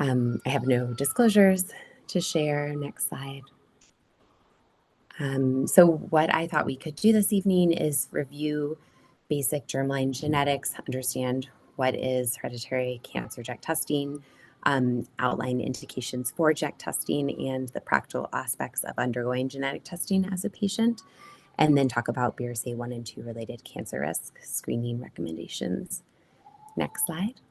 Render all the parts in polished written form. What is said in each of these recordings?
I have no disclosures to share. Next slide. So what I thought we could do this evening is review basic germline genetics, understand what is hereditary cancer genetic testing, outline indications for genetic testing and the practical aspects of undergoing genetic testing as a patient, and then talk about BRCA 1 and 2 related cancer risk screening recommendations. Next slide.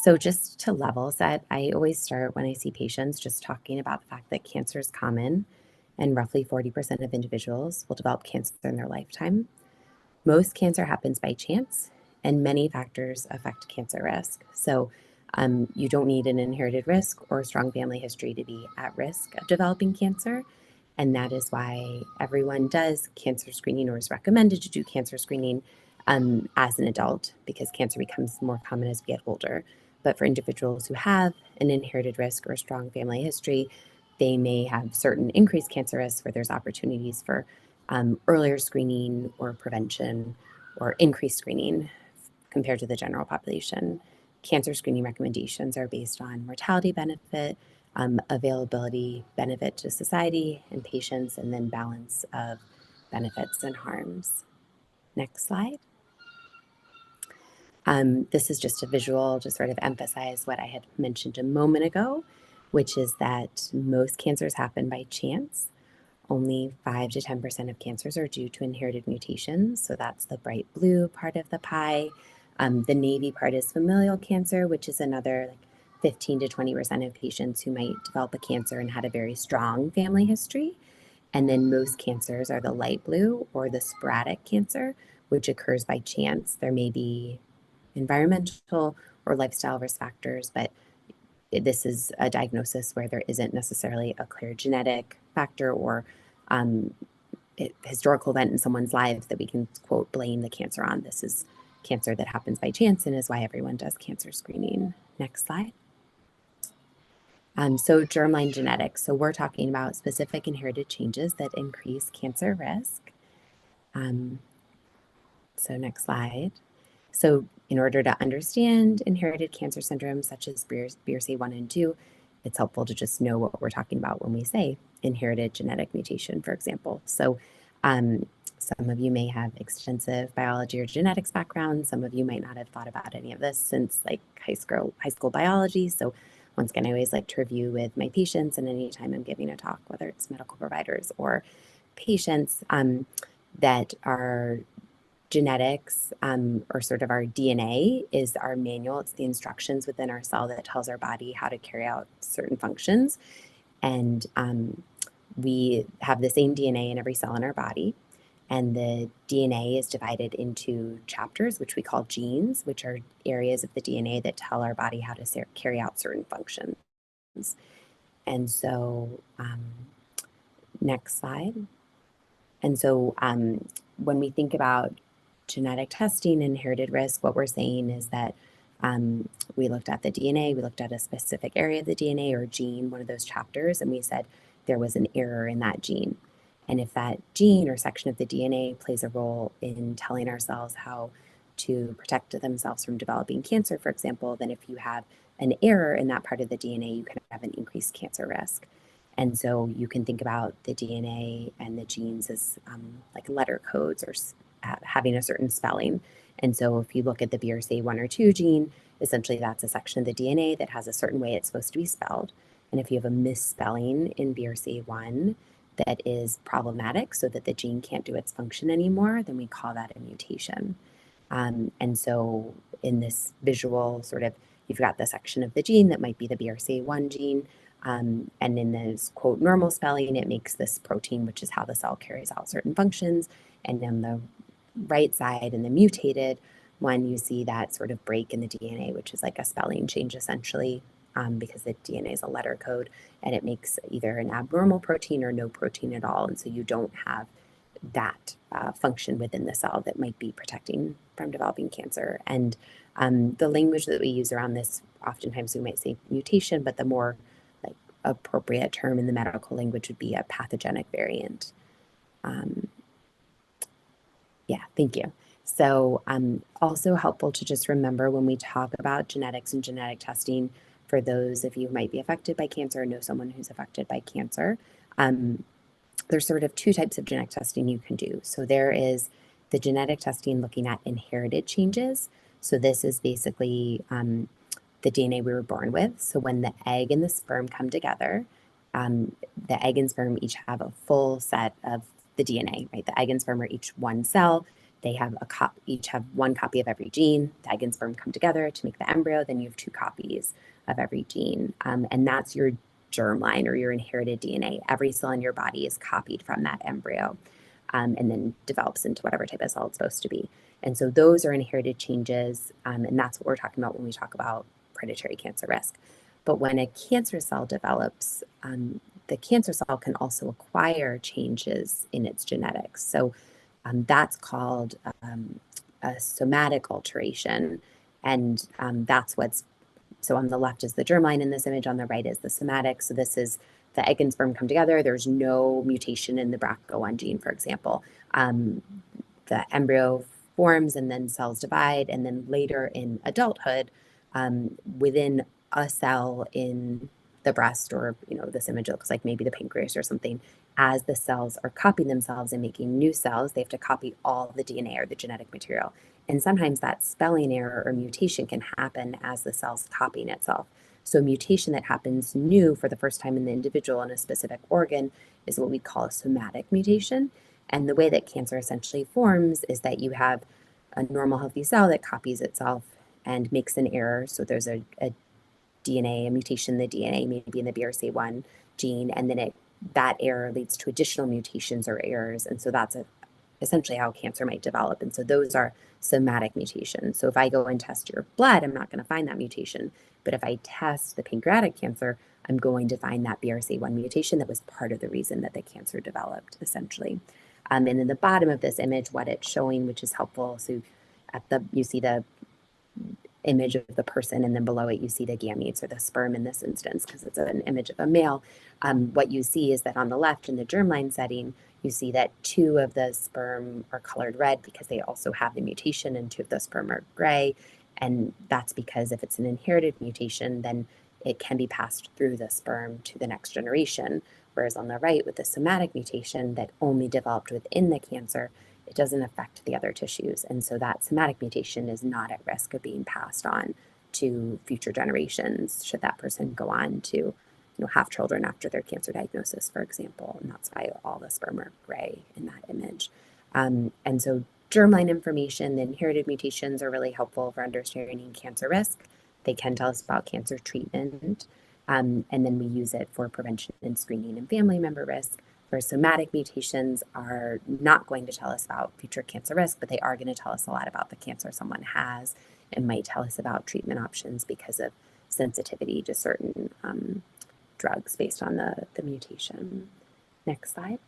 So just to level set, I always start when I see patients just talking about the fact that cancer is common and roughly 40% of individuals will develop cancer in their lifetime. Most cancer happens by chance, and many factors affect cancer risk. So you don't need an inherited risk or a strong family history to be at risk of developing cancer. And that is why everyone does cancer screening or is recommended to do cancer screening as an adult, because cancer becomes more common as we get older. But for individuals who have an inherited risk or a strong family history, they may have certain increased cancer risks where there's opportunities for earlier screening or prevention or increased screening compared to the general population. Cancer screening recommendations are based on mortality benefit, availability, benefit to society and patients, and then balance of benefits and harms. Next slide. This is just a visual to sort of emphasize what I had mentioned a moment ago, which is that most cancers happen by chance. Only 5 to 10% of cancers are due to inherited mutations. So that's the bright blue part of the pie. The navy part is familial cancer, which is another like 15 to 20% of patients who might develop a cancer and had a very strong family history. And then most cancers are the light blue or the sporadic cancer, which occurs by chance. There may be environmental or lifestyle risk factors, but this is a diagnosis where there isn't necessarily a clear genetic factor or historical event in someone's lives that we can, quote, blame the cancer on. This is cancer that happens by chance and is why everyone does cancer screening. Next slide. So germline genetics. So we're talking about specific inherited changes that increase cancer risk. So next slide. So in order to understand inherited cancer syndromes such as BRCA 1 and 2, it's helpful to just know what we're talking about when we say inherited genetic mutation, for example. So some of you may have extensive biology or genetics background. Some of you might not have thought about any of this since like high school biology. So once again, I always like to review with my patients, and anytime I'm giving a talk, whether it's medical providers or patients, that our genetics or sort of our DNA is our manual. It's the instructions within our cell that tells our body how to carry out certain functions. And we have the same DNA in every cell in our body. And the DNA is divided into chapters, which we call genes, which are areas of the DNA that tell our body how to carry out certain functions. And so, next slide. And so when we think about genetic testing, inherited risk, what we're saying is that we looked at the DNA, we looked at a specific area of the DNA or gene, one of those chapters, and we said there was an error in that gene. And if that gene or section of the DNA plays a role in telling our cells how to protect themselves from developing cancer, for example, then if you have an error in that part of the DNA, you can have an increased cancer risk. And so you can think about the DNA and the genes as like letter codes or having a certain spelling. And so if you look at the BRCA 1 or 2 gene, essentially that's a section of the DNA that has a certain way it's supposed to be spelled. And if you have a misspelling in BRCA 1 that is problematic so that the gene can't do its function anymore, then we call that a mutation. And so in this visual sort of, you've got the section of the gene that might be the BRCA1 gene. And in this, quote, normal spelling, it makes this protein, which is how the cell carries out certain functions. And on the right side, in the mutated one, you see that sort of break in the DNA, which is like a spelling change, essentially, because the DNA is a letter code, and it makes either an abnormal protein or no protein at all. And so you don't have that function within the cell that might be protecting from developing cancer. And the language that we use around this, oftentimes we might say mutation, but the more like appropriate term in the medical language would be a pathogenic variant. Yeah, thank you. So also helpful to just remember when we talk about genetics and genetic testing, for those of you who might be affected by cancer or know someone who's affected by cancer, there's sort of two types of genetic testing you can do. So there is the genetic testing looking at inherited changes. So this is basically the DNA we were born with. So when the egg and the sperm come together, the egg and sperm each have a full set of the DNA, right? The egg and sperm are each one cell. They have each have one copy of every gene. The egg and sperm come together to make the embryo. Then you have two copies of every gene. And that's your germline or your inherited DNA. Every cell in your body is copied from that embryo and then develops into whatever type of cell it's supposed to be. And so those are inherited changes. And that's what we're talking about when we talk about hereditary cancer risk. But when a cancer cell develops, the cancer cell can also acquire changes in its genetics. So that's called a somatic alteration. And that's what's, so on the left is the germline in this image, on the right is the somatic. So this is the egg and sperm come together. There's no mutation in the BRCA1 gene, for example. The embryo forms and then cells divide. And then later in adulthood, within a cell in the breast, or this image looks like maybe the pancreas or something, as the cells are copying themselves and making new cells, they have to copy all the DNA or the genetic material. And sometimes that spelling error or mutation can happen as the cell's copying itself. So a mutation that happens new for the first time in the individual in a specific organ is what we call a somatic mutation. And the way that cancer essentially forms is that you have a normal healthy cell that copies itself and makes an error. So there's a DNA, a mutation in the DNA, maybe in the BRCA1 gene, and then that error leads to additional mutations or errors. And so that's essentially how cancer might develop. And so those are somatic mutations. So if I go and test your blood, I'm not going to find that mutation. But if I test the pancreatic cancer, I'm going to find that BRCA1 mutation that was part of the reason that the cancer developed, essentially. And in the bottom of this image, what it's showing, which is helpful, so you see the image of the person, and then below it you see the gametes or the sperm in this instance because it's an image of a male. What you see is that on the left in the germline setting, you see that two of the sperm are colored red because they also have the mutation, and two of the sperm are gray. And that's because if it's an inherited mutation, then it can be passed through the sperm to the next generation. Whereas on the right, with the somatic mutation that only developed within the cancer, it doesn't affect the other tissues. And so that somatic mutation is not at risk of being passed on to future generations should that person go on to have children after their cancer diagnosis, for example. And that's why all the sperm are gray in that image. And so germline information, the inherited mutations are really helpful for understanding cancer risk. They can tell us about cancer treatment. And then we use it for prevention and screening and family member risk. Where somatic mutations are not going to tell us about future cancer risk, but they are going to tell us a lot about the cancer someone has and might tell us about treatment options because of sensitivity to certain drugs based on the mutation. Next slide.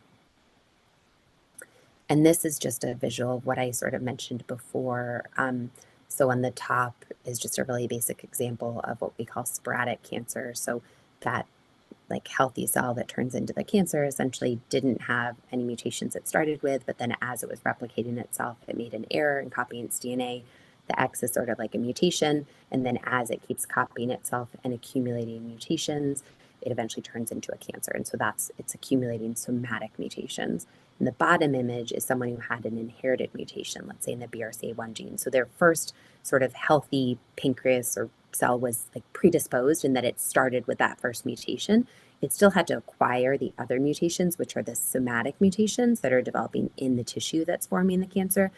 And this is just a visual of what I sort of mentioned before. So on the top is just a really basic example of what we call sporadic cancer. So that healthy cell that turns into the cancer essentially didn't have any mutations it started with, but then as it was replicating itself, it made an error in copying its DNA. The X is sort of like a mutation, and then as it keeps copying itself and accumulating mutations, it eventually turns into a cancer. And so it's accumulating somatic mutations. And the bottom image is someone who had an inherited mutation, let's say in the BRCA1 gene. So their first sort of healthy pancreas or cell was predisposed in that it started with that first mutation. It still had to acquire the other mutations, which are the somatic mutations that are developing in the tissue that's forming the cancer.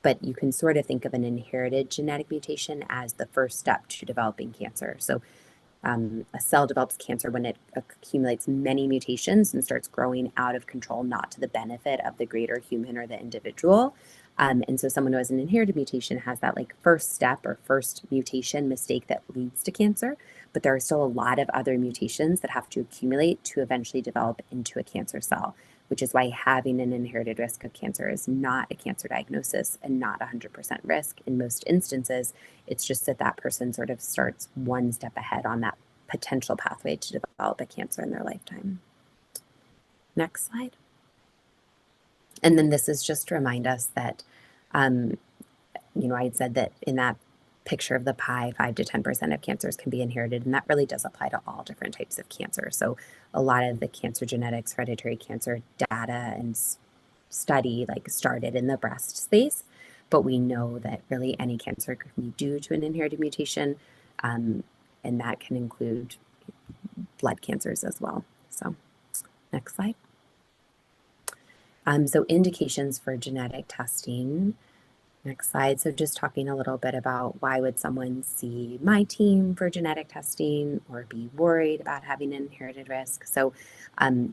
But you can sort of think of an inherited genetic mutation as the first step to developing cancer. So a cell develops cancer when it accumulates many mutations and starts growing out of control, not to the benefit of the greater human or the individual. And so someone who has an inherited mutation has that first step or first mutation mistake that leads to cancer, but there are still a lot of other mutations that have to accumulate to eventually develop into a cancer cell, which is why having an inherited risk of cancer is not a cancer diagnosis and not 100% risk. In most instances, it's just that person sort of starts one step ahead on that potential pathway to develop a cancer in their lifetime. Next slide. And then this is just to remind us that, I had said that in that picture of the pie, 5 to 10% of cancers can be inherited, and that really does apply to all different types of cancer. So a lot of the cancer genetics, hereditary cancer data and study like started in the breast space, but we know that really any cancer can be due to an inherited mutation, and that can include blood cancers as well. So next slide. So indications for genetic testing. Next slide. So just talking a little bit about why would someone see my team for genetic testing or be worried about having an inherited risk. So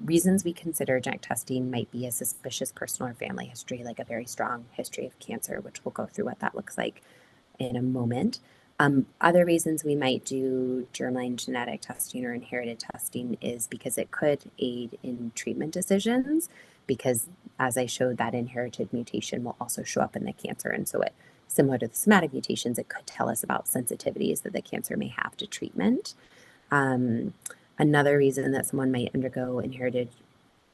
reasons we consider genetic testing might be a suspicious personal or family history, like a very strong history of cancer, which we'll go through what that looks like in a moment. Other reasons we might do germline genetic testing or inherited testing is because it could aid in treatment decisions, because as I showed, that inherited mutation will also show up in the cancer. And so it, similar to the somatic mutations, it could tell us about sensitivities that the cancer may have to treatment. Another reason that someone might undergo inherited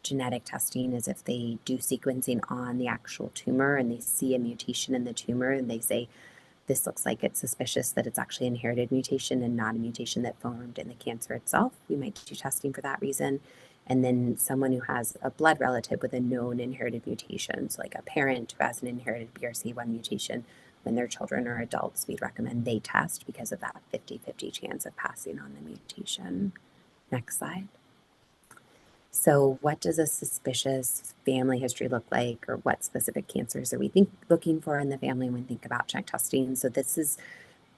genetic testing is if they do sequencing on the actual tumor and they see a mutation in the tumor and they say, this looks like it's suspicious that it's actually an inherited mutation and not a mutation that formed in the cancer itself. We might do testing for that reason. And then someone who has a blood relative with a known inherited mutation, so like a parent who has an inherited BRCA1 mutation, when their children are adults, we'd recommend they test because of that 50-50 chance of passing on the mutation. Next slide. So what does a suspicious family history look like, or what specific cancers are we looking for in the family when we think about genetic testing? So this is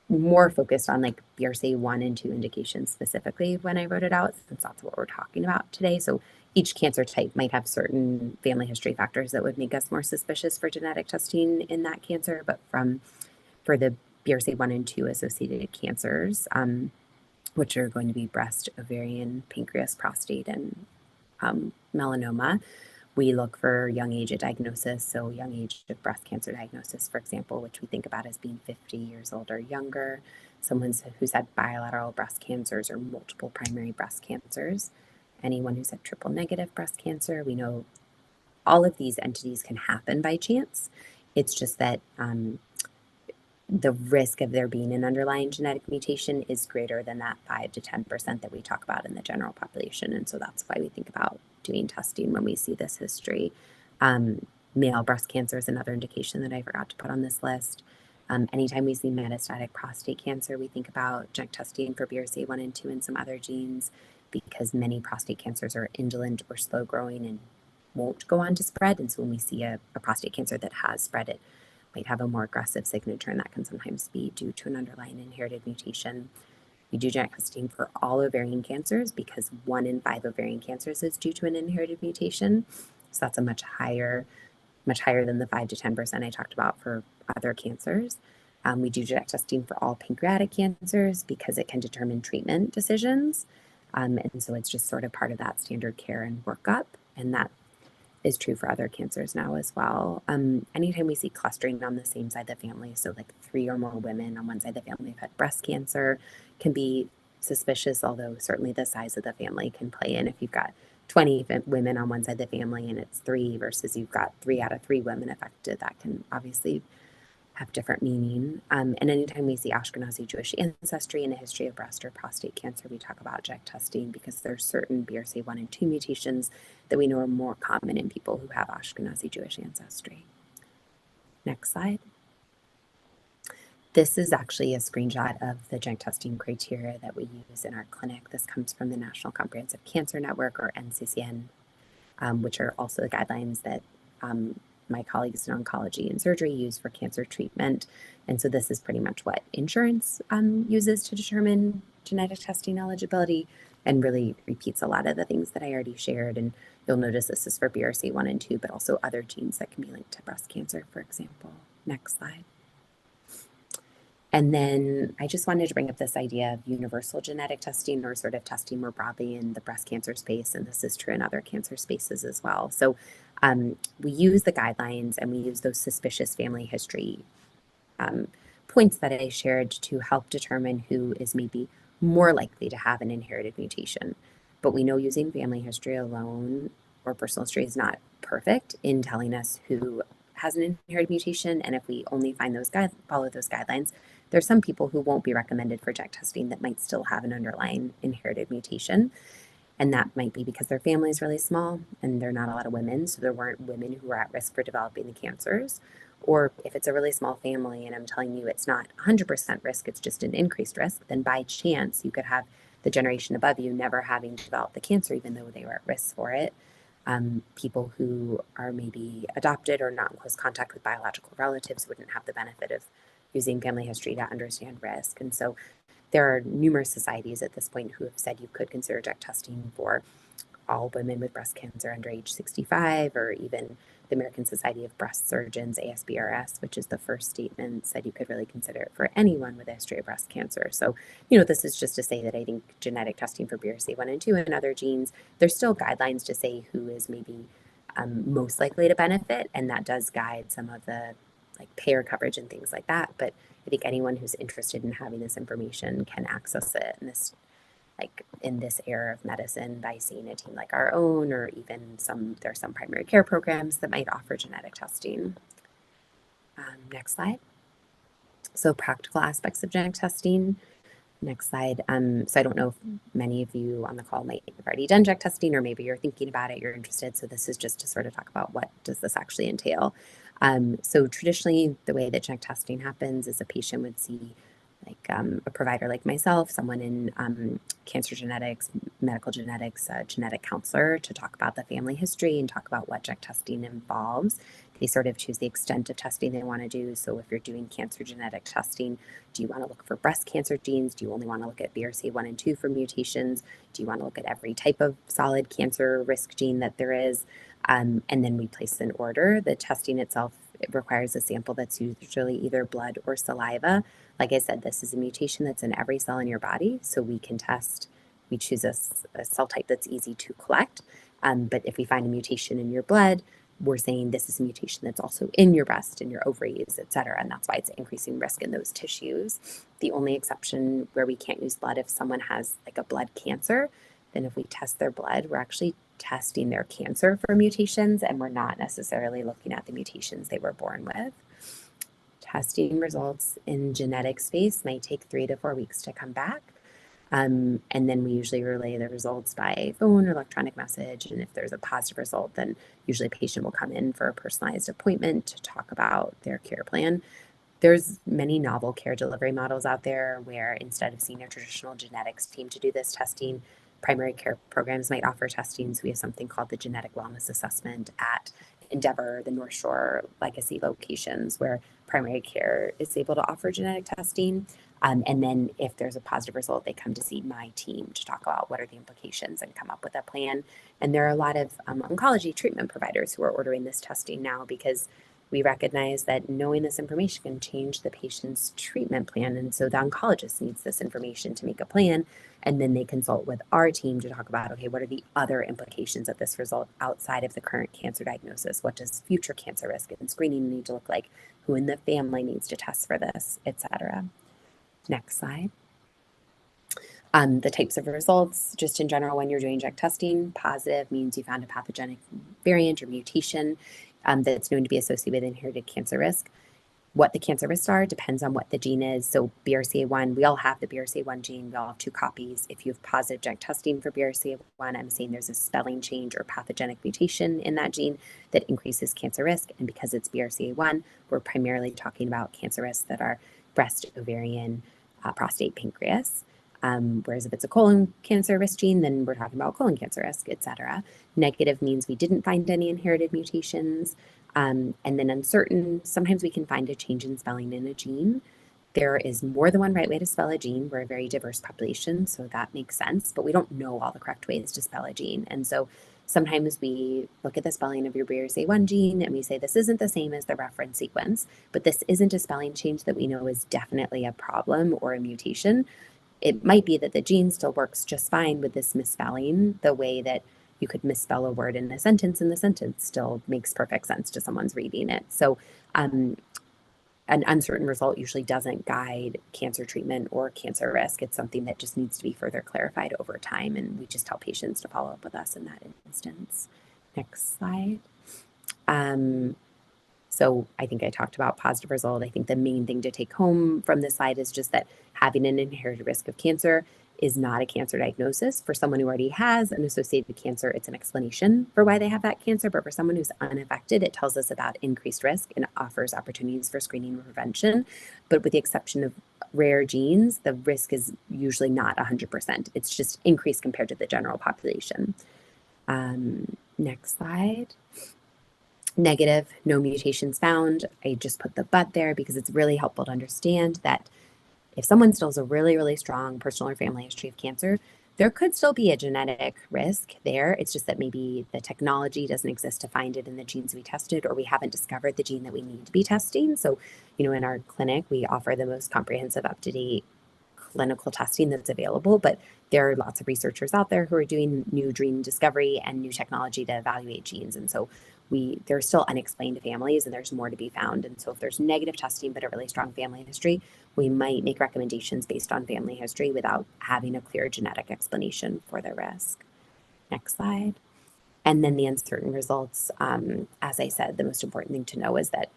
more focused on like BRCA1 and 2 indications specifically when I wrote it out, since that's what we're talking about today. So each cancer type might have certain family history factors that would make us more suspicious for genetic testing in that cancer. But for the BRCA1 and 2 associated cancers, which are going to be breast, ovarian, pancreas, prostate, and melanoma, we look for young age of diagnosis. So young age of breast cancer diagnosis, for example, which we think about as being 50 years old or younger, someone who's had bilateral breast cancers or multiple primary breast cancers, anyone who's had triple negative breast cancer. We know all of these entities can happen by chance. It's just that the risk of there being an underlying genetic mutation is greater than that 5 to 10% that we talk about in the general population. And so that's why we think about doing testing when we see this history. Male breast cancer is another indication that I forgot to put on this list. Anytime we see metastatic prostate cancer, we think about genetic testing for BRCA1 and 2 and some other genes, because many prostate cancers are indolent or slow growing and won't go on to spread. And so when we see a prostate cancer that has spread, it might have a more aggressive signature, and that can sometimes be due to an underlying inherited mutation. We do genetic testing for all ovarian cancers because 1 in 5 ovarian cancers is due to an inherited mutation. So that's a much higher than the 5 to 10% I talked about for other cancers. We do genetic testing for all pancreatic cancers because it can determine treatment decisions. And so it's just sort of part of that standard care and workup. And that is true for other cancers now as well. Anytime we see clustering on the same side of the family, so like 3 or more women on one side of the family have had breast cancer, can be suspicious, although certainly the size of the family can play in. If you've got 20 women on one side of the family and it's 3 versus you've got 3 out of 3 women affected, that can obviously have different meaning. And anytime we see Ashkenazi Jewish ancestry and a history of breast or prostate cancer, we talk about genetic testing because there are certain BRCA1 and 2 mutations that we know are more common in people who have Ashkenazi Jewish ancestry. Next slide. This is actually a screenshot of the genetic testing criteria that we use in our clinic. This comes from the National Comprehensive Cancer Network, or NCCN, which are also the guidelines that my colleagues in oncology and surgery use for cancer treatment. And so this is pretty much what insurance uses to determine genetic testing eligibility, and really repeats a lot of the things that I already shared. And you'll notice this is for BRCA1 and 2, but also other genes that can be linked to breast cancer, for example. Next slide. And then I just wanted to bring up this idea of universal genetic testing, or sort of testing more broadly in the breast cancer space. And this is true in other cancer spaces as well. So we use the guidelines and we use those suspicious family history points that I shared to help determine who is maybe more likely to have an inherited mutation. But we know using family history alone or personal history is not perfect in telling us who has an inherited mutation. And if we only find follow those guidelines, there's some people who won't be recommended for genetic testing that might still have an underlying inherited mutation. And that might be because their family is really small and there are not a lot of women. So there weren't women who were at risk for developing the cancers. Or if it's a really small family and I'm telling you it's not 100% risk, it's just an increased risk, then by chance you could have the generation above you never having developed the cancer, even though they were at risk for it. People who are maybe adopted or not in close contact with biological relatives wouldn't have the benefit of using family history to understand risk. And so there are numerous societies at this point who have said you could consider genetic testing for all women with breast cancer under age 65, or even the American Society of Breast Surgeons, ASBRS, which is the first statement, said you could really consider it for anyone with a history of breast cancer. So, this is just to say that I think genetic testing for BRCA1 and 2 and other genes, there's still guidelines to say who is maybe most likely to benefit, and that does guide some of the like payer coverage and things like that. But I think anyone who's interested in having this information can access it in this era of medicine by seeing a team like our own, or even there are some primary care programs that might offer genetic testing. Next slide. So practical aspects of genetic testing. Next slide. So I don't know if many of you on the call might have already done genetic testing, or maybe you're thinking about it, you're interested. So this is just to sort of talk about what does this actually entail. So traditionally, the way that genetic testing happens is a patient would see a provider like myself, someone in cancer genetics, medical genetics, a genetic counselor to talk about the family history and talk about what genetic testing involves. They sort of choose the extent of testing they want to do. So if you're doing cancer genetic testing, do you want to look for breast cancer genes? Do you only want to look at BRCA1 and 2 for mutations? Do you want to look at every type of solid cancer risk gene that there is? And then we place an order. The testing itself, it requires a sample that's usually either blood or saliva. Like I said, this is a mutation that's in every cell in your body, so we can test. We choose a cell type that's easy to collect. But if we find a mutation in your blood, we're saying this is a mutation that's also in your breast, in your ovaries, et cetera. And that's why it's increasing risk in those tissues. The only exception where we can't use blood if someone has like a blood cancer, then if we test their blood, we're actually testing their cancer for mutations, and we're not necessarily looking at the mutations they were born with. Testing results in genetic space might take 3 to 4 weeks to come back. And then we usually relay the results by phone or electronic message. And if there's a positive result, then usually a patient will come in for a personalized appointment to talk about their care plan. There's many novel care delivery models out there where instead of seeing a traditional genetics team to do this testing, primary care programs might offer testing. So we have something called the Genetic Wellness Assessment at Endeavor, the North Shore legacy locations, where primary care is able to offer genetic testing. And then if there's a positive result, they come to see my team to talk about what are the implications and come up with a plan. And there are a lot of oncology treatment providers who are ordering this testing now because we recognize that knowing this information can change the patient's treatment plan. And so the oncologist needs this information to make a plan. And then they consult with our team to talk about, okay, what are the other implications of this result outside of the current cancer diagnosis? What does future cancer risk and screening need to look like? Who in the family needs to test for this, et cetera. Next slide. The types of results, just in general, when you're doing genetic testing, positive means you found a pathogenic variant or mutation that's known to be associated with inherited cancer risk. What the cancer risks are depends on what the gene is. So BRCA1, we all have the BRCA1 gene. We all have 2 copies. If you have positive genetic testing for BRCA1, I'm saying there's a spelling change or pathogenic mutation in that gene that increases cancer risk. And because it's BRCA1, we're primarily talking about cancer risks that are breast, ovarian, prostate, pancreas. Whereas if it's a colon cancer risk gene, then we're talking about colon cancer risk, et cetera. Negative means we didn't find any inherited mutations. And then uncertain, sometimes we can find a change in spelling in a gene. There is more than one right way to spell a gene. We're a very diverse population, so that makes sense, but we don't know all the correct ways to spell a gene. And so sometimes we look at the spelling of your BRCA1 gene and we say this isn't the same as the reference sequence, but this isn't a spelling change that we know is definitely a problem or a mutation. It might be that the gene still works just fine with this misspelling, the way that you could misspell a word in a sentence and the sentence still makes perfect sense to someone's reading it. So an uncertain result usually doesn't guide cancer treatment or cancer risk. It's something that just needs to be further clarified over time. And we just tell patients to follow up with us in that instance. Next slide. So I think I talked about positive result. I think the main thing to take home from this slide is just that having an inherited risk of cancer is not a cancer diagnosis. For someone who already has an associated cancer, it's an explanation for why they have that cancer. But for someone who's unaffected, it tells us about increased risk and offers opportunities for screening and prevention. But with the exception of rare genes, the risk is usually not 100%. It's just increased compared to the general population. Next slide. Negative, no mutations found. I just put the but there because it's really helpful to understand that if someone still has a really, really strong personal or family history of cancer, there could still be a genetic risk there. It's just that maybe the technology doesn't exist to find it in the genes we tested, or we haven't discovered the gene that we need to be testing. So, in our clinic, we offer the most comprehensive, up-to-date clinical testing that's available, but there are lots of researchers out there who are doing new gene discovery and new technology to evaluate genes. And so there's still unexplained families and there's more to be found. And so if there's negative testing, but a really strong family history, we might make recommendations based on family history without having a clear genetic explanation for the risk. Next slide. And then the uncertain results. As I said, the most important thing to know is that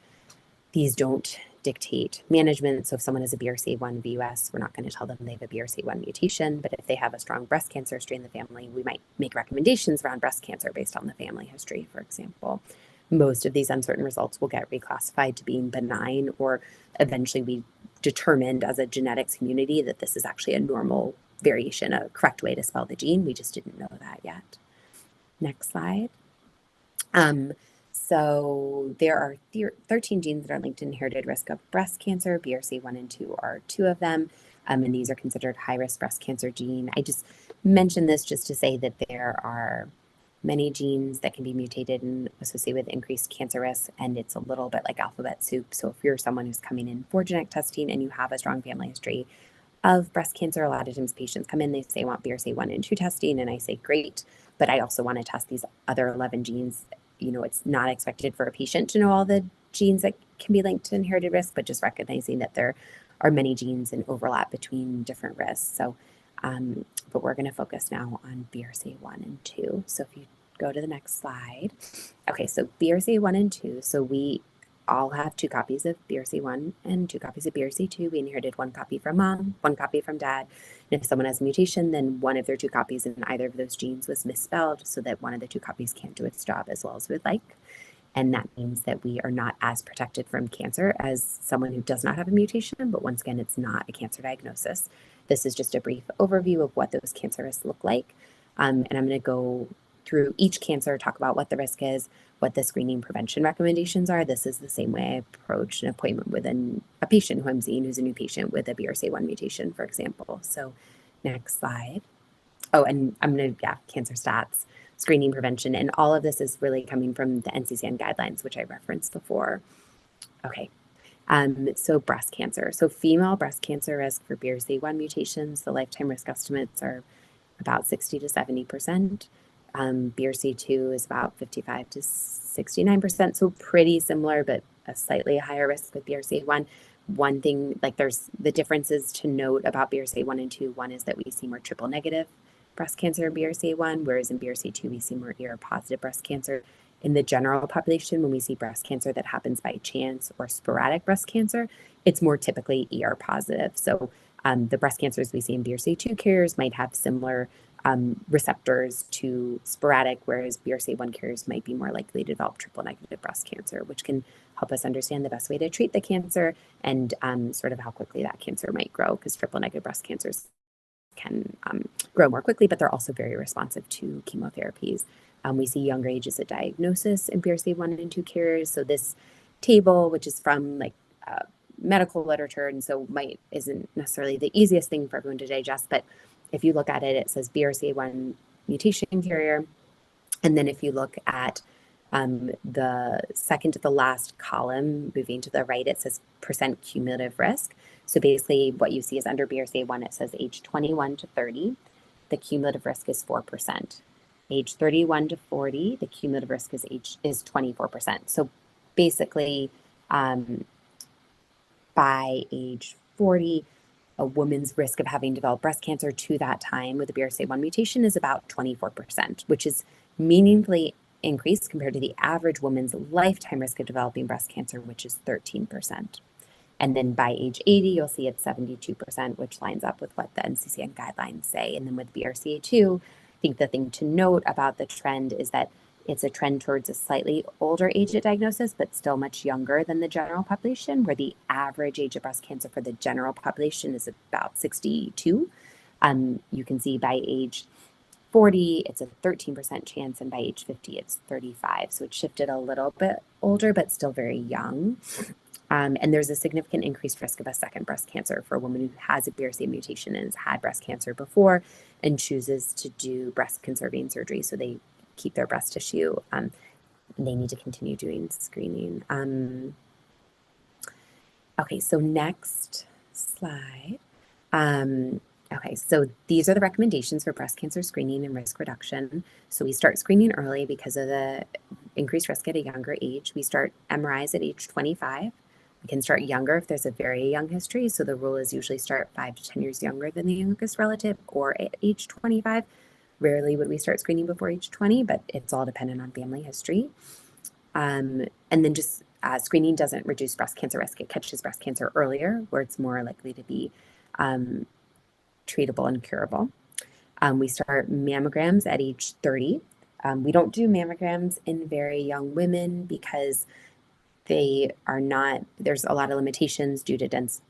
these don't dictate management. So if someone has a BRCA1 VUS, we're not going to tell them they have a BRCA1 mutation. But if they have a strong breast cancer history in the family, we might make recommendations around breast cancer based on the family history, for example. Most of these uncertain results will get reclassified to being benign, or eventually we determined as a genetics community that this is actually a normal variation, a correct way to spell the gene. We just didn't know that yet. Next slide. So there are 13 genes that are linked to inherited risk of breast cancer. BRCA1 and 2 are two of them, and these are considered high-risk breast cancer gene. I just mentioned this just to say that there are many genes that can be mutated and associated with increased cancer risk, and it's a little bit like alphabet soup. So if you're someone who's coming in for genetic testing and you have a strong family history of breast cancer, a lot of times patients come in, they say, I want BRCA1 and 2 testing, and I say, great, but I also want to test these other 11 genes. It's not expected for a patient to know all the genes that can be linked to inherited risk, but just recognizing that there are many genes and overlap between different risks. So, but we're going to focus now on BRCA1 and 2. So if you go to the next slide. Okay, so BRCA1 and 2. So we all have 2 copies of BRCA1 and 2 copies of BRCA2. We inherited 1 copy from mom, 1 copy from dad. And if someone has a mutation, then one of their 2 copies in either of those genes was misspelled so that one of the 2 copies can't do its job as well as we'd like. And that means that we are not as protected from cancer as someone who does not have a mutation, but once again, it's not a cancer diagnosis. This is just a brief overview of what those cancer risks look like. And I'm going to go through each cancer, talk about what the risk is, what the screening prevention recommendations are. This is the same way I approach an appointment with a patient who I'm seeing who's a new patient with a BRCA1 mutation, for example. So next slide. Oh, and I'm going to, cancer stats, screening prevention, and all of this is really coming from the NCCN guidelines, which I referenced before. Okay. So breast cancer. So female breast cancer risk for BRCA1 mutations, the lifetime risk estimates are about 60 to 70%. BRCA2 is about 55 to 69%, so pretty similar, but a slightly higher risk with BRCA1. One thing, there's the differences to note about BRCA1 and 2. One is that we see more triple negative breast cancer in BRCA1, whereas in BRCA2 we see more ER-positive breast cancer. In the general population, when we see breast cancer that happens by chance or sporadic breast cancer, it's more typically ER-positive. So the breast cancers we see in BRCA2 carriers might have similar receptors to sporadic, whereas BRCA1 carriers might be more likely to develop triple negative breast cancer, which can help us understand the best way to treat the cancer and sort of how quickly that cancer might grow, because triple negative breast cancers can grow more quickly, but they're also very responsive to chemotherapies. We see younger ages of diagnosis in BRCA1 and 2 carriers. So this table, which is from medical literature, and so isn't necessarily the easiest thing for everyone to digest, but if you look at it, it says BRCA1 mutation carrier. And then if you look at the second to the last column, moving to the right, it says percent cumulative risk. So basically what you see is under BRCA1, it says age 21 to 30, the cumulative risk is 4%. Age 31 to 40, the cumulative risk is 24%. So basically, by age 40, a woman's risk of having developed breast cancer to that time with a BRCA1 mutation is about 24%, which is meaningfully increase compared to the average woman's lifetime risk of developing breast cancer, which is 13%. And then by age 80, you'll see it's 72%, which lines up with what the NCCN guidelines say. And then with BRCA2, I think the thing to note about the trend is that it's a trend towards a slightly older age at diagnosis, but still much younger than the general population, where the average age of breast cancer for the general population is about 62. You can see by age 40, it's a 13% chance, and by age 50, it's 35. So it shifted a little bit older, but still very young. And there's a significant increased risk of a second breast cancer for a woman who has a BRCA mutation and has had breast cancer before and chooses to do breast conserving surgery. So they keep their breast tissue. They need to continue doing screening. Okay, so next slide. Okay, so these are the recommendations for breast cancer screening and risk reduction. So we start screening early because of the increased risk at a younger age. We start MRIs at age 25. We can start younger if there's a very young history. So the rule is usually start 5 to 10 years younger than the youngest relative or at age 25. Rarely would we start screening before age 20, but it's all dependent on family history. And then just screening doesn't reduce breast cancer risk. It catches breast cancer earlier, where it's more likely to be treatable and curable. We start mammograms at age 30. We don't do mammograms in very young women because they are not, there's a lot of limitations due to dense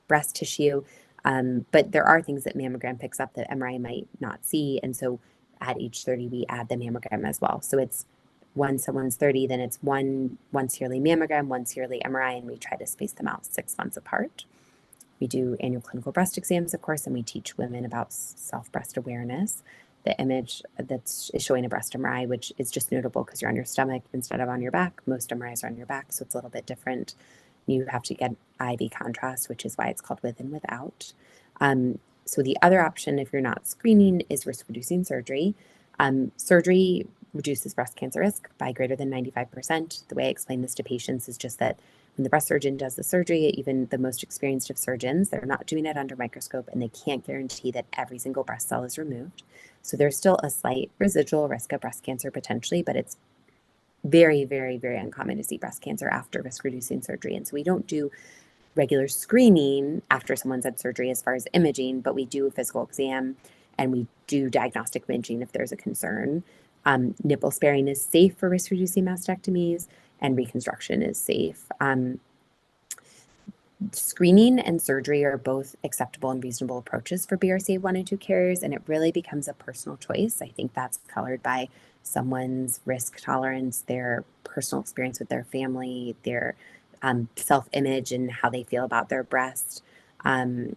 breast tissue. But there are things that mammogram picks up that MRI might not see. And so at age 30, we add the mammogram as well. So it's when someone's 30, then it's once yearly mammogram, once yearly MRI, and we try to space them out 6 months apart. We do annual clinical breast exams, of course, and we teach women about self-breast awareness. The image that's showing a breast MRI, which is just notable because you're on your stomach instead of on your back. Most MRIs are on your back, so it's a little bit different. You have to get IV contrast, which is why it's called with and without. So the other option, if you're not screening, is risk-reducing surgery. Surgery reduces breast cancer risk by greater than 95%. The way I explain this to patients is just that when the breast surgeon does the surgery, even the most experienced of surgeons, they're not doing it under microscope, and they can't guarantee that every single breast cell is removed. So there's still a slight residual risk of breast cancer potentially, but it's very, very, very uncommon to see breast cancer after risk-reducing surgery. And so we don't do regular screening after someone's had surgery as far as imaging, but we do a physical exam and we do diagnostic imaging if there's a concern. Nipple sparing is safe for risk-reducing mastectomies, and reconstruction is safe. Screening and surgery are both acceptable and reasonable approaches for BRCA1 and 2 carriers, and it really becomes a personal choice. I think that's colored by someone's risk tolerance, their personal experience with their family, their self-image and how they feel about their breast. And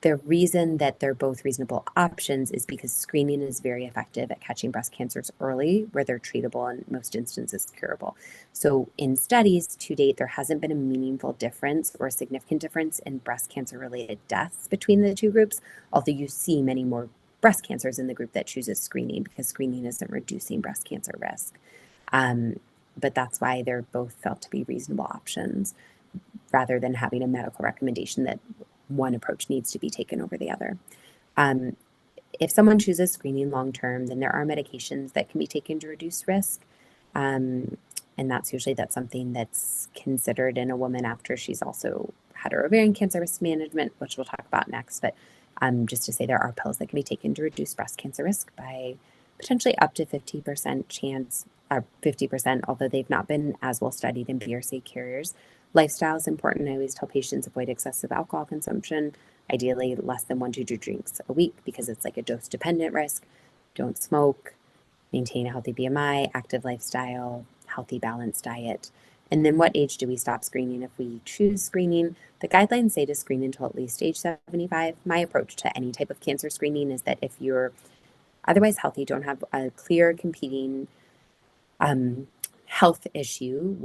the reason that they're both reasonable options is because screening is very effective at catching breast cancers early, where they're treatable and in most instances curable. So in studies to date, there hasn't been a meaningful difference or a significant difference in breast cancer-related deaths between the two groups, although you see many more breast cancers in the group that chooses screening because screening isn't reducing breast cancer risk. But that's why they're both felt to be reasonable options rather than having a medical recommendation that one approach needs to be taken over the other. If someone chooses screening long-term, then there are medications that can be taken to reduce risk. And that's something that's considered in a woman after she's also had her ovarian cancer risk management, which we'll talk about next. But just to say there are pills that can be taken to reduce breast cancer risk by potentially up to 50% chance, 50%, although they've not been as well studied in BRCA carriers. Lifestyle is important. I always tell patients avoid excessive alcohol consumption, ideally less than 1 to 2 drinks a week because it's like a dose-dependent risk. Don't smoke, maintain a healthy BMI, active lifestyle, healthy balanced diet. And then what age do we stop screening if we choose screening? The guidelines say to screen until at least age 75. My approach to any type of cancer screening is that if you're otherwise healthy, don't have a clear competing health issue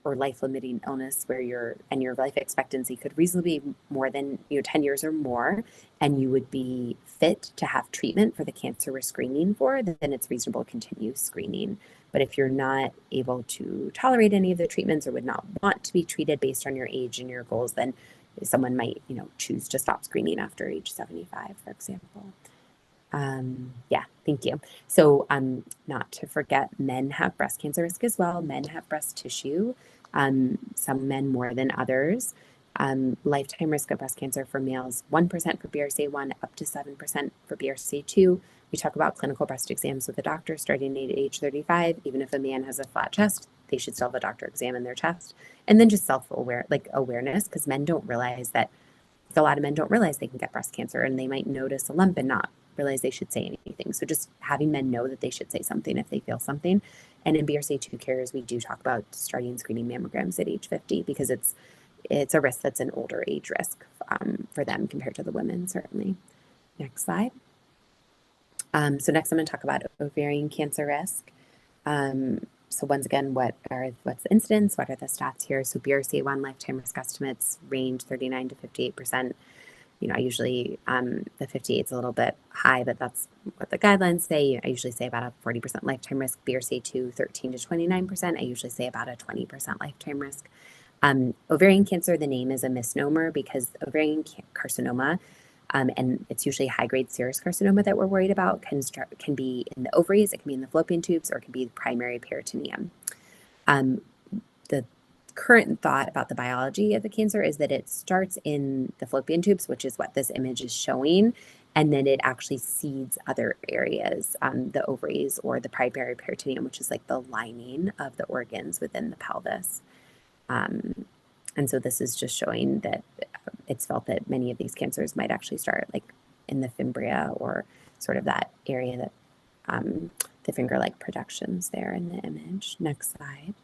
or life-limiting illness where your life expectancy could reasonably be more than 10 years or more, and you would be fit to have treatment for the cancer we're screening for, then it's reasonable to continue screening. But if you're not able to tolerate any of the treatments or would not want to be treated based on your age and your goals, then someone might choose to stop screening after age 75, for example. Yeah, thank you. So, not to forget, men have breast cancer risk as well. Men have breast tissue, some men more than others. Lifetime risk of breast cancer for males, 1% for BRCA1, up to 7% for BRCA2. We talk about clinical breast exams with a doctor starting at age 35. Even if a man has a flat chest, they should still have a doctor examine their chest. And then just self-aware, like awareness, because men don't realize that a lot of men don't realize they can get breast cancer, and they might notice a lump and not realize they should say anything. So just having men know that they should say something if they feel something. And in BRCA2 carriers, we do talk about starting screening mammograms at age 50 because it's a risk that's an older age risk for them compared to the women, certainly. Next slide. So next I'm going to talk about ovarian cancer risk. So once again, what's the incidence? What are the stats here? So BRCA1 lifetime risk estimates range 39 to 58%. I usually, the 58 is a little bit high, but that's what the guidelines say. I usually say about a 40% lifetime risk. BRCA2, 13 to 29%. I usually say about a 20% lifetime risk. Ovarian cancer, the name is a misnomer because ovarian carcinoma, and it's usually high-grade serous carcinoma that we're worried about, can be in the ovaries, it can be in the fallopian tubes, or it can be the primary peritoneum. The current thought about the biology of the cancer is that it starts in the fallopian tubes, which is what this image is showing, and then it actually seeds other areas, the ovaries or the primary peritoneum, which is like the lining of the organs within the pelvis. And so this is just showing that it's felt that many of these cancers might actually start like in the fimbria or sort of that area that the finger-like projections there in the image. Next slide.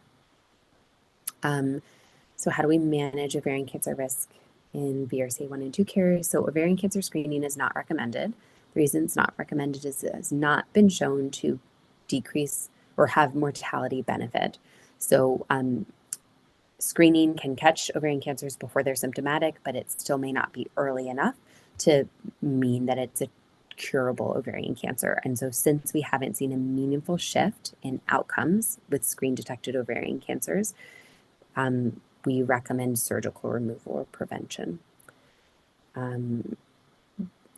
So how do we manage ovarian cancer risk in BRCA1 and 2 carriers? So ovarian cancer screening is not recommended. The reason it's not recommended is it has not been shown to decrease or have mortality benefit. So screening can catch ovarian cancers before they're symptomatic, but it still may not be early enough to mean that it's a curable ovarian cancer. And so since we haven't seen a meaningful shift in outcomes with screen-detected ovarian cancers, we recommend surgical removal or prevention.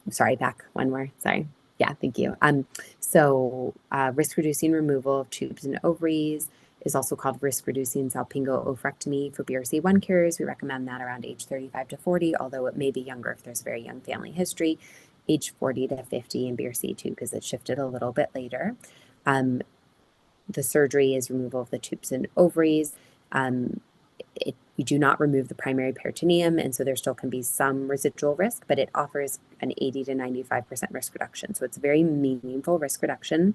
Sorry, back one more. Sorry. Yeah, thank you. So risk-reducing removal of tubes and ovaries is also called risk-reducing salpingo-oophorectomy for BRCA1 carriers. We recommend that around age 35 to 40, although it may be younger if there's a very young family history, age 40 to 50 in BRCA2 because it shifted a little bit later. The surgery is removal of the tubes and ovaries. You do not remove the primary peritoneum, and so there still can be some residual risk, but it offers an 80 to 95% risk reduction. So it's a very meaningful risk reduction.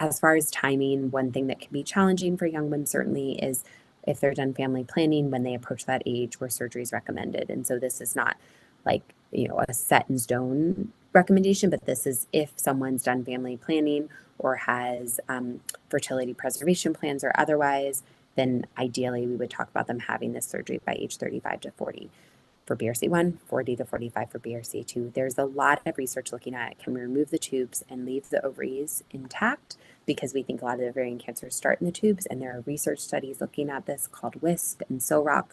As far as timing, one thing that can be challenging for young women certainly is if they're done family planning when they approach that age where surgery is recommended. And so this is not like, a set in stone recommendation, but this is if someone's done family planning or has fertility preservation plans or otherwise, then ideally we would talk about them having this surgery by age 35 to 40 for BRCA1, 40 to 45 for BRCA2. There's a lot of research looking at can we remove the tubes and leave the ovaries intact, because we think a lot of ovarian cancers start in the tubes, and there are research studies looking at this called WISP and SOROC.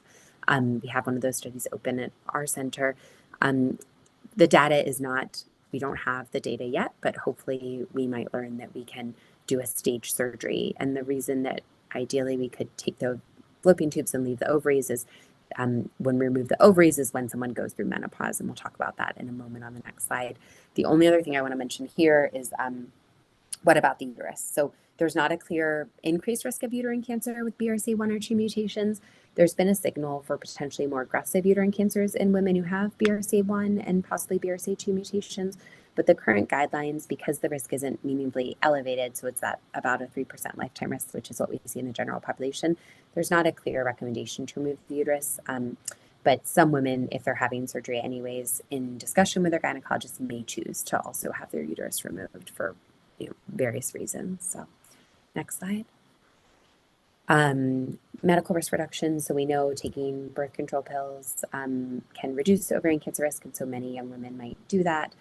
We have one of those studies open at our center. The data is not, we don't have the data yet, but hopefully we might learn that we can do a stage surgery. And the reason that ideally we could take the fallopian tubes and leave the ovaries is when we remove the ovaries is when someone goes through menopause, and we'll talk about that in a moment on the next slide. The only other thing I want to mention here is what about the uterus? So there's not a clear increased risk of uterine cancer with BRCA1 or 2 mutations. There's been a signal for potentially more aggressive uterine cancers in women who have BRCA1 and possibly BRCA2 mutations. But the current guidelines, because the risk isn't meaningfully elevated, so it's at about a 3% lifetime risk, which is what we see in the general population, there's not a clear recommendation to remove the uterus. But some women, if they're having surgery anyways, in discussion with their gynecologist, may choose to also have their uterus removed for various reasons. So next slide. Medical risk reduction. So we know taking birth control pills can reduce ovarian cancer risk, and so many young women might do that.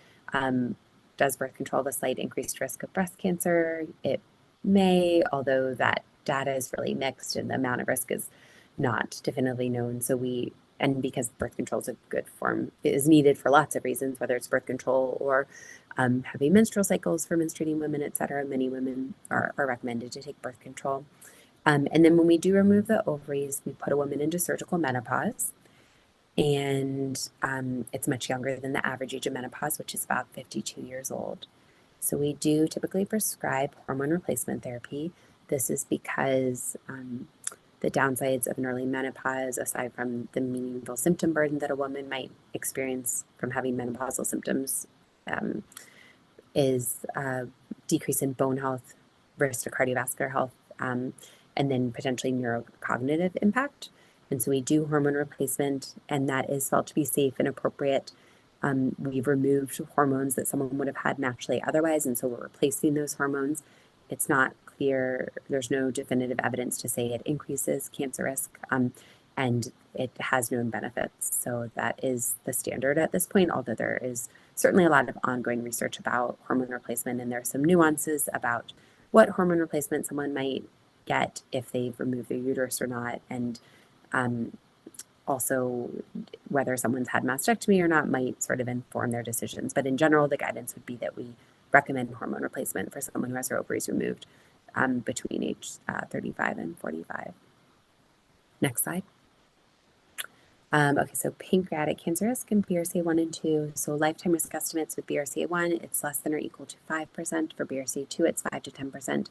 Does birth control have a slight increased risk of breast cancer? It may, although that data is really mixed and the amount of risk is not definitively known. So we and because birth control is a good form, is needed for lots of reasons, whether it's birth control or having menstrual cycles for menstruating women, et cetera. Many women are recommended to take birth control. And then when we do remove the ovaries, we put a woman into surgical menopause. And it's much younger than the average age of menopause, which is about 52 years old. So we do typically prescribe hormone replacement therapy. This is because the downsides of an early menopause, aside from the meaningful symptom burden that a woman might experience from having menopausal symptoms, is a decrease in bone health, risk to cardiovascular health, and then potentially neurocognitive impact. And so we do hormone replacement, and that is felt to be safe and appropriate. We've removed hormones that someone would have had naturally otherwise, and so we're replacing those hormones. It's not clear, there's no definitive evidence to say it increases cancer risk, and it has known benefits. So that is the standard at this point, although there is certainly a lot of ongoing research about hormone replacement, and there are some nuances about what hormone replacement someone might get if they've removed their uterus or not, and also whether someone's had mastectomy or not might sort of inform their decisions. But in general, the guidance would be that we recommend hormone replacement for someone who has their ovaries removed between age 35 and 45. Next slide. Okay, so pancreatic cancer risk in BRCA1 and 2. So lifetime risk estimates with BRCA1, it's less than or equal to 5%. For BRCA2, it's 5 to 10%.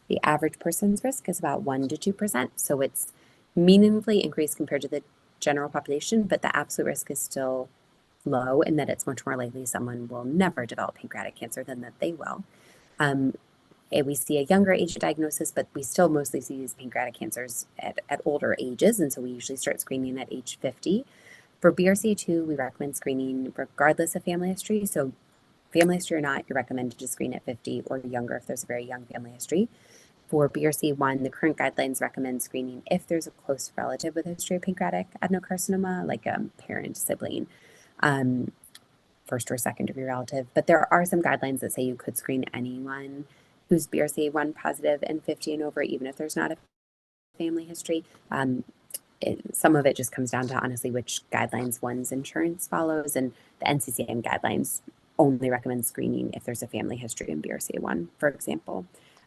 The average person's risk is about 1 to 2%. So it's meaningfully increased compared to the general population, but the absolute risk is still low, in that it's much more likely someone will never develop pancreatic cancer than that they will. We see a younger age diagnosis, but we still mostly see these pancreatic cancers at older ages, and so we usually start screening at age 50. For BRCA2, we recommend screening regardless of family history. So family history or not, you're recommended to screen at 50 or younger if there's a very young family history. For BRCA1, the current guidelines recommend screening if there's a close relative with a history of pancreatic adenocarcinoma, like a parent, sibling, first or second degree relative. But there are some guidelines that say you could screen anyone who's BRCA1 positive and 50 and over, even if there's not a family history. Some of it just comes down to honestly which guidelines one's insurance follows, and the NCCN guidelines only recommend screening if there's a family history in BRCA1, for example.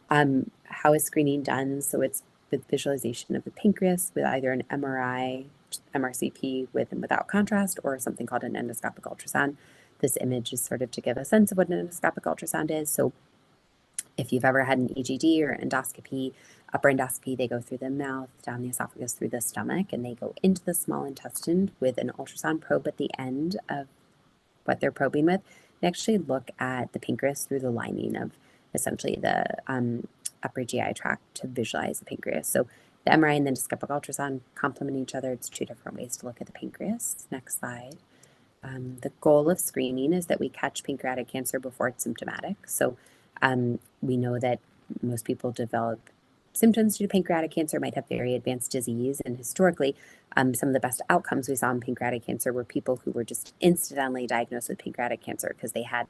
How is screening done? So it's with visualization of the pancreas with either an MRI, MRCP with and without contrast, or something called an endoscopic ultrasound. This image is sort of to give a sense of what an endoscopic ultrasound is. So if you've ever had an EGD or endoscopy, upper endoscopy, they go through the mouth, down the esophagus, through the stomach, and they go into the small intestine with an ultrasound probe at the end of what they're probing with. They actually look at the pancreas through the lining of essentially the upper GI tract to visualize the pancreas. So the MRI and the endoscopic ultrasound complement each other. It's two different ways to look at the pancreas. Next slide. The goal of screening is that we catch pancreatic cancer before it's symptomatic. So we know that most people develop symptoms due to pancreatic cancer, might have very advanced disease, and historically, some of the best outcomes we saw in pancreatic cancer were people who were just incidentally diagnosed with pancreatic cancer because they had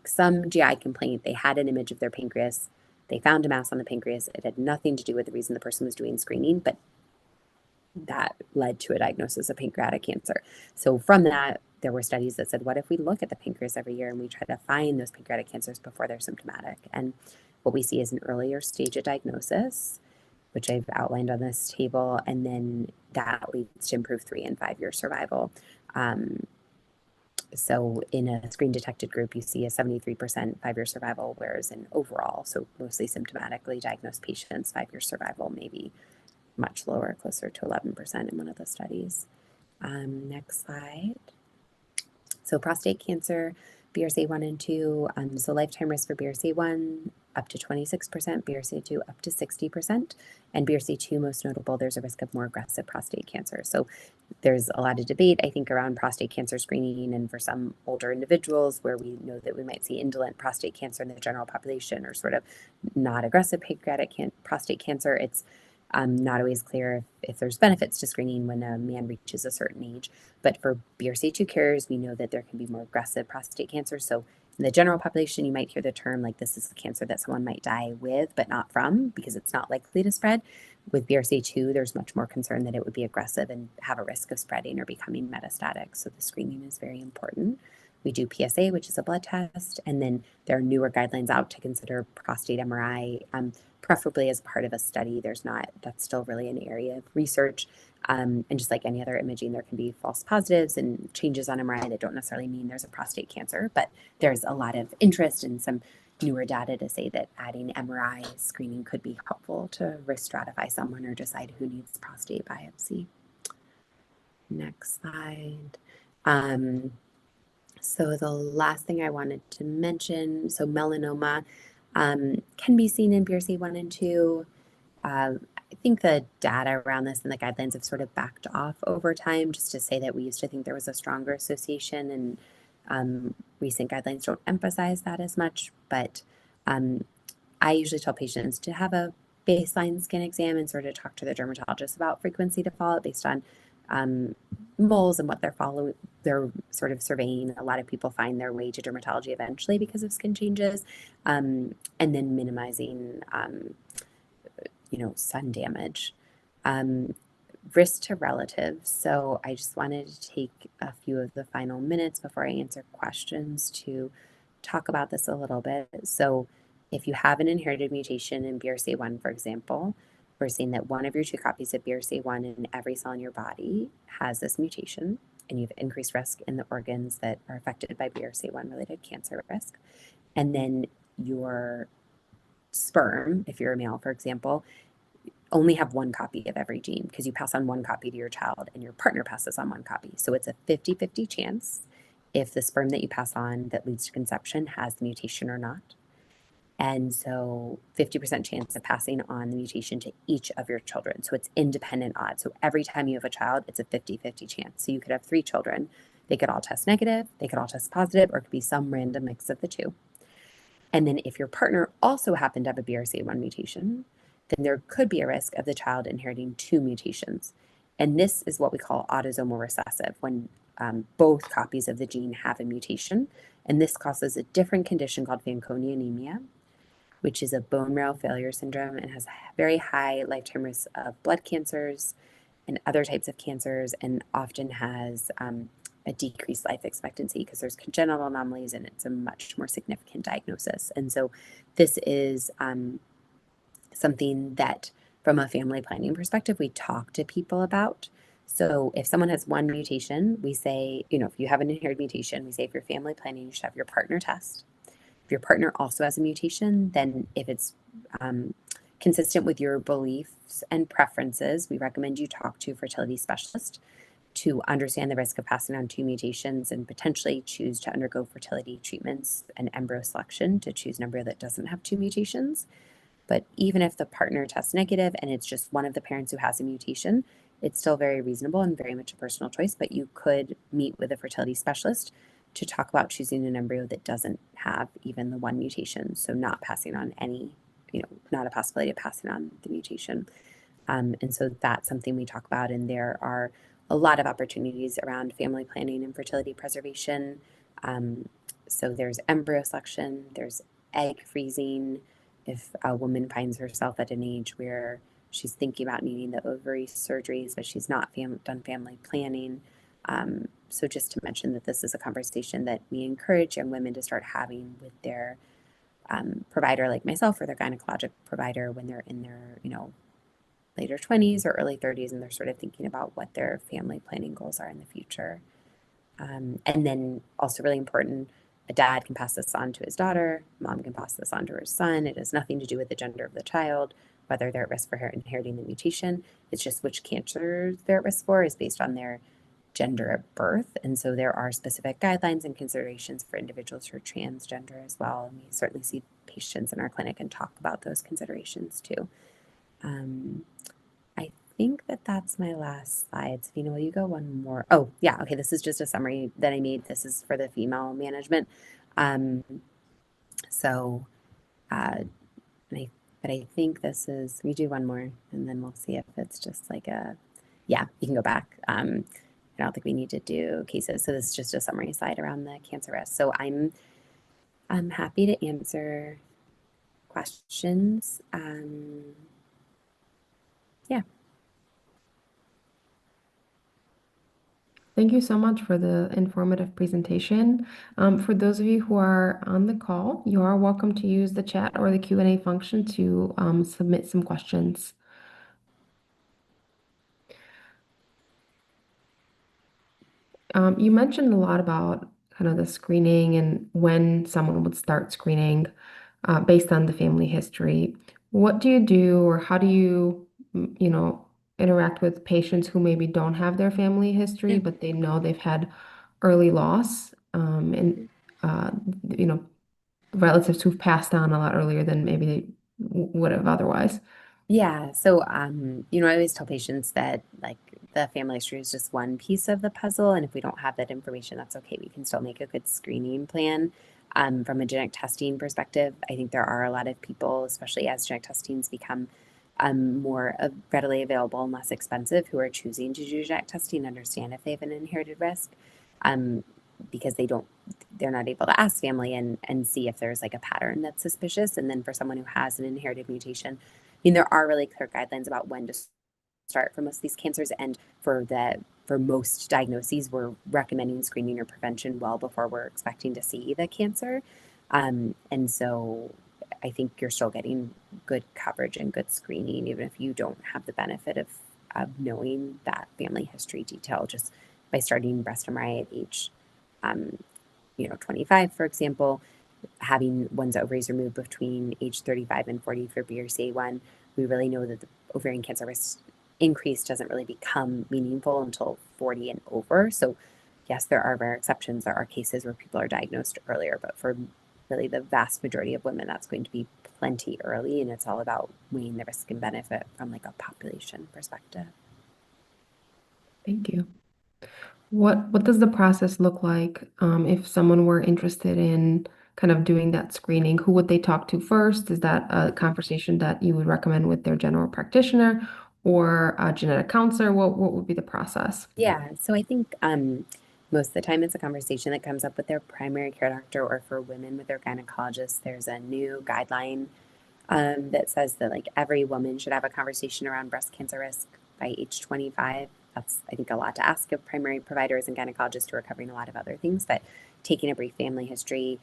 some GI complaint, they had an image of their pancreas, they found a mass on the pancreas. It had nothing to do with the reason the person was doing screening, but that led to a diagnosis of pancreatic cancer. So from that, there were studies that said, what if we look at the pancreas every year and we try to find those pancreatic cancers before they're symptomatic? And what we see is an earlier stage of diagnosis, which I've outlined on this table, and then that leads to improved 3 and 5 year survival. So in a screen detected group, you see a 73% 5-year survival, whereas in overall, so mostly symptomatically diagnosed patients, 5-year survival may be much lower, closer to 11% in one of the studies. Next slide. So prostate cancer, BRCA1 and 2, so lifetime risk for BRCA1 up to 26%, BRCA2 up to 60%, and BRCA2 most notable, there's a risk of more aggressive prostate cancer. So there's a lot of debate, I think, around prostate cancer screening, and for some older individuals where we know that we might see indolent prostate cancer in the general population or sort of not aggressive pancreatic prostate cancer, it's not always clear if there's benefits to screening when a man reaches a certain age. But for BRCA2 carriers, we know that there can be more aggressive prostate cancer. So in the general population, you might hear the term like this is a cancer that someone might die with, but not from, because it's not likely to spread. With BRCA2, there's much more concern that it would be aggressive and have a risk of spreading or becoming metastatic. So the screening is very important. We do PSA, which is a blood test, and then there are newer guidelines out to consider prostate MRI, preferably as part of a study. That's still really an area of research. And just like any other imaging, there can be false positives and changes on MRI that don't necessarily mean there's a prostate cancer, but there's a lot of interest in some newer data to say that adding MRI screening could be helpful to risk stratify someone or decide who needs prostate biopsy. Next slide. So the last thing I wanted to mention, so melanoma can be seen in BRCA1 and 2. I think the data around this and the guidelines have sort of backed off over time, just to say that we used to think there was a stronger association, and recent guidelines don't emphasize that as much. But I usually tell patients to have a baseline skin exam and sort of talk to their dermatologist about frequency to follow up based on moles and what they're sort of surveying. A lot of people find their way to dermatology eventually because of skin changes, and then minimizing sun damage. Risk to relatives. So I just wanted to take a few of the final minutes before I answer questions to talk about this a little bit. So if you have an inherited mutation in BRCA1, for example, we're seeing that one of your two copies of BRCA1 in every cell in your body has this mutation, and you have increased risk in the organs that are affected by BRCA1 related cancer risk. And then your sperm, if you're a male, for example, only have one copy of every gene because you pass on one copy to your child and your partner passes on one copy. So it's a 50-50 chance if the sperm that you pass on that leads to conception has the mutation or not. And so 50% chance of passing on the mutation to each of your children. So it's independent odds. So every time you have a child, it's a 50-50 chance. So you could have 3 children. They could all test negative, they could all test positive, or it could be some random mix of the two. And then if your partner also happened to have a BRCA1 mutation, then there could be a risk of the child inheriting 2 mutations. And this is what we call autosomal recessive, when both copies of the gene have a mutation. And this causes a different condition called Fanconi anemia, which is a bone marrow failure syndrome and has very high lifetime risk of blood cancers and other types of cancers, and often has a decreased life expectancy because there's congenital anomalies and it's a much more significant diagnosis. And so this is something that from a family planning perspective, we talk to people about. So if someone has one mutation, we say, if you have an inherited mutation, we say if you're family planning, you should have your partner test. If your partner also has a mutation, then if it's consistent with your beliefs and preferences, we recommend you talk to a fertility specialist to understand the risk of passing on 2 mutations and potentially choose to undergo fertility treatments and embryo selection to choose an embryo that doesn't have 2 mutations. But even if the partner tests negative and it's just one of the parents who has a mutation, it's still very reasonable and very much a personal choice. But you could meet with a fertility specialist to talk about choosing an embryo that doesn't have even the one mutation. So not passing on any, not a possibility of passing on the mutation. And so that's something we talk about. And there are a lot of opportunities around family planning and fertility preservation. So there's embryo selection, there's egg freezing. If a woman finds herself at an age where she's thinking about needing the ovary surgeries, but she's not done family planning. So just to mention that this is a conversation that we encourage young women to start having with their provider like myself or their gynecologic provider when they're in their, later 20s or early 30s, and they're sort of thinking about what their family planning goals are in the future. And then also really important, a dad can pass this on to his daughter, mom can pass this on to her son. It has nothing to do with the gender of the child, whether they're at risk for inheriting the mutation. It's just which cancers they're at risk for is based on their gender at birth. And so there are specific guidelines and considerations for individuals who are transgender as well. And we certainly see patients in our clinic and talk about those considerations too. I think that's my last slide. Savina, will you go one more? Oh, yeah. Okay, this is just a summary that I made. This is for the female management. But I think we do one more, and then we'll see if it's just like you can go back. I don't think we need to do cases. So this is just a summary slide around the cancer risk. So I'm happy to answer questions. Yeah. Thank you so much for the informative presentation. For those of you who are on the call, you are welcome to use the chat or the Q&A function to submit some questions. You mentioned a lot about kind of the screening and when someone would start screening based on the family history. What do you do, or how do you, interact with patients who maybe don't have their family history, Yeah. but they know they've had early loss, and uh, you know, relatives who've passed on a lot earlier than maybe they would have otherwise? Yeah. So, I always tell patients that like the family history is just one piece of the puzzle. And if we don't have that information, that's okay. We can still make a good screening plan. From a genetic testing perspective, I think there are a lot of people, especially as genetic testings become more readily available and less expensive, who are choosing to do genetic testing, understand if they have an inherited risk, um, because they're not able to ask family and see if there's like a pattern that's suspicious. And then for someone who has an inherited mutation, mean, there are really clear guidelines about when to start for most of these cancers, and for most diagnoses, we're recommending screening or prevention well before we're expecting to see the cancer. And so I think you're still getting good coverage and good screening, even if you don't have the benefit of knowing that family history detail, just by starting breast MRI at age, um, 25, for example, having one's ovaries removed between age 35 and 40 for BRCA1, we really know that the ovarian cancer risk increase doesn't really become meaningful until 40 and over. So, yes, there are rare exceptions. There are cases where people are diagnosed earlier, but for really the vast majority of women, that's going to be plenty early. And it's all about weighing the risk and benefit from like a population perspective. Thank you. What does the process look like if someone were interested in kind of doing that screening? Who would they talk to first? Is that a conversation that you would recommend with their general practitioner or a genetic counselor? What would be the process? Yeah, so I think most of the time it's a conversation that comes up with their primary care doctor, or for women with their gynecologist. There's a new guideline that says that like every woman should have a conversation around breast cancer risk by age 25. That's, I think, a lot to ask of primary providers and gynecologists who are covering a lot of other things, but taking a brief family history,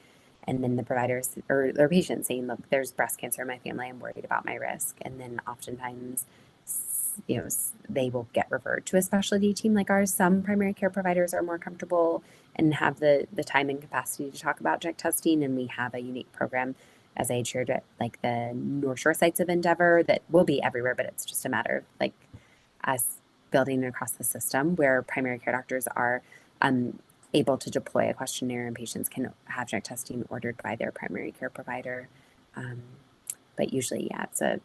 and then the providers or their patients saying, look, there's breast cancer in my family, I'm worried about my risk. And then oftentimes, they will get referred to a specialty team like ours. Some primary care providers are more comfortable and have the time and capacity to talk about genetic testing, and we have a unique program, as I had shared, at like the North Shore sites of Endeavor, that will be everywhere, but it's just a matter of like us building it across the system, where primary care doctors are um, able to deploy a questionnaire, and patients can have genetic testing ordered by their primary care provider. Um, but usually, yeah, it's a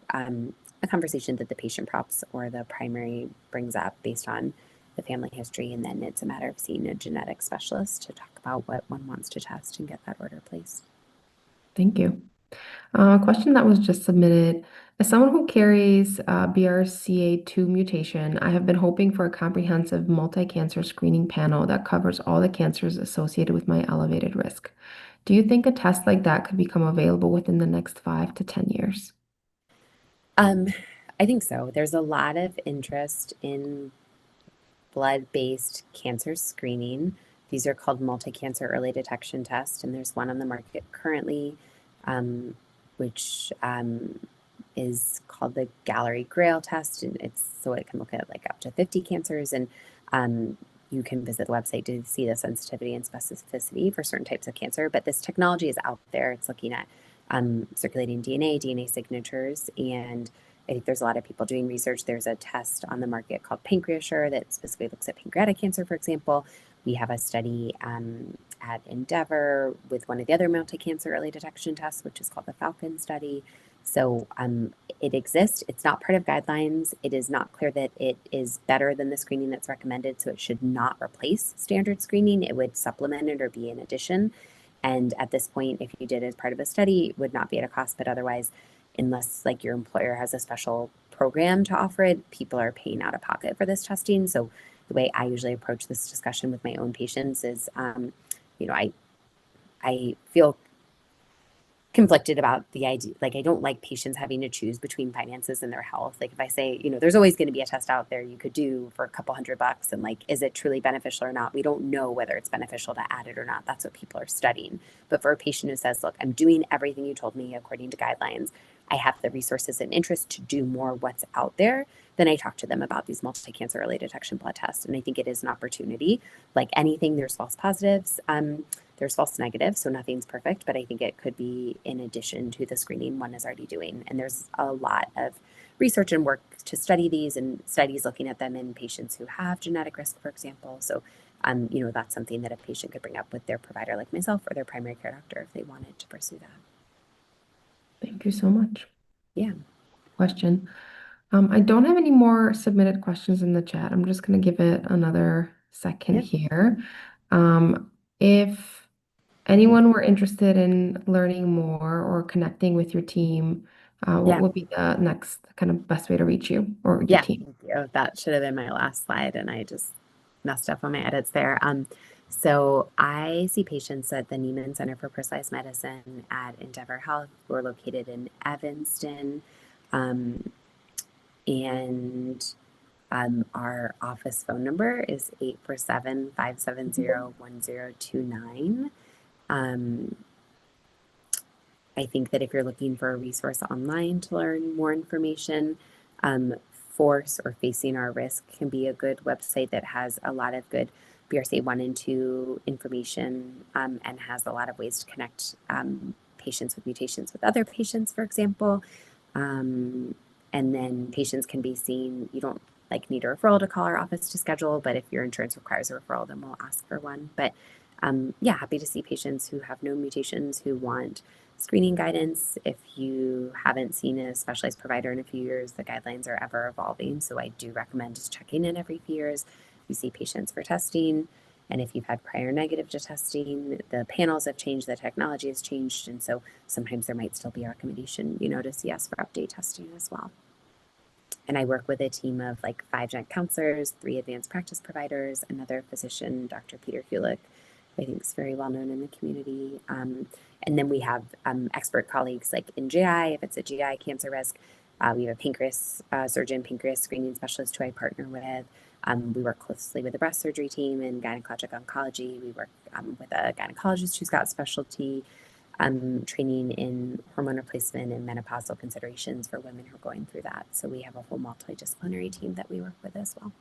conversation that the patient props or the primary brings up based on the family history. And then it's a matter of seeing a genetic specialist to talk about what one wants to test and get that order placed. Thank you. A question that was just submitted. As someone who carries BRCA2 mutation, I have been hoping for a comprehensive multi-cancer screening panel that covers all the cancers associated with my elevated risk. Do you think a test like that could become available within the next 5 to 10 years? Um, I think so. There's a lot of interest in blood-based cancer screening. These are called multi-cancer early detection tests, and there's one on the market currently, um, which is called the Gallery Grail test, and it's so it can look at like up to 50 cancers, and um, you can visit the website to see the sensitivity and specificity for certain types of cancer. But this technology is out there. It's looking at circulating DNA signatures, and I think there's a lot of people doing research. There's a test on the market called PancreaSure that specifically looks at pancreatic cancer, for example. We have a study at Endeavor with one of the other multi-cancer early detection tests, which is called the Falcon study. So it exists. It's not part of guidelines. It is not clear that it is better than the screening that's recommended. So it should not replace standard screening. It would supplement it or be in addition. And at this point, if you did it as part of a study, it would not be at a cost, but otherwise, unless like your employer has a special program to offer it, people are paying out of pocket for this testing. So the way I usually approach this discussion with my own patients is, I feel conflicted about the idea. Like, I don't like patients having to choose between finances and their health. Like, if I say, there's always going to be a test out there you could do for a couple $100, and like, is it truly beneficial or not? We don't know whether it's beneficial to add it or not. That's what people are studying. But for a patient who says, look, I'm doing everything you told me according to guidelines, I have the resources and interest to do more what's out there, then I talk to them about these multi-cancer early detection blood tests. And I think it is an opportunity. Like anything, there's false positives. There's false negatives, so nothing's perfect, but I think it could be in addition to the screening one is already doing. And there's a lot of research and work to study these, and studies looking at them in patients who have genetic risk, for example. So, that's something that a patient could bring up with their provider like myself or their primary care doctor if they wanted to pursue that. Thank you so much. Yeah. Question. I don't have any more submitted questions in the chat. I'm just going to give it another second Yep. here. If anyone were interested in learning more or connecting with your team, what Yeah. would be the next kind of best way to reach you or your Yeah. team? Thank you. That should have been my last slide, and I just messed up on my edits there. So I see patients at the Neiman Center for Personalized Medicine at Endeavor Health. We're located in Evanston. Um, and our office phone number is 847-570-1029. Um, I think that if you're looking for a resource online to learn more information, Force or Facing Our Risk can be a good website that has a lot of good BRCA 1 and 2 information, and has a lot of ways to connect patients with mutations with other patients, for example. Um, and then patients can be seen. You don't like need a referral to call our office to schedule, but if your insurance requires a referral, then we'll ask for one. But yeah, happy to see patients who have no mutations who want screening guidance. If you haven't seen a specialized provider in a few years, the guidelines are ever evolving. So I do recommend just checking in every few years. You see patients for testing. And if you've had prior negative to testing, the panels have changed, the technology has changed. And so sometimes there might still be a recommendation, to see us for update testing as well. And I work with a team of like 5 genetic counselors, 3 advanced practice providers, another physician, Dr. Peter Kulik, who I think is very well known in the community. And then we have expert colleagues like in GI, if it's a GI cancer risk. We have a pancreas surgeon, pancreas screening specialist who I partner with. We work closely with the breast surgery team and gynecologic oncology. We work with a gynecologist who's got specialty training in hormone replacement and menopausal considerations for women who are going through that. So we have a whole multidisciplinary team that we work with as well.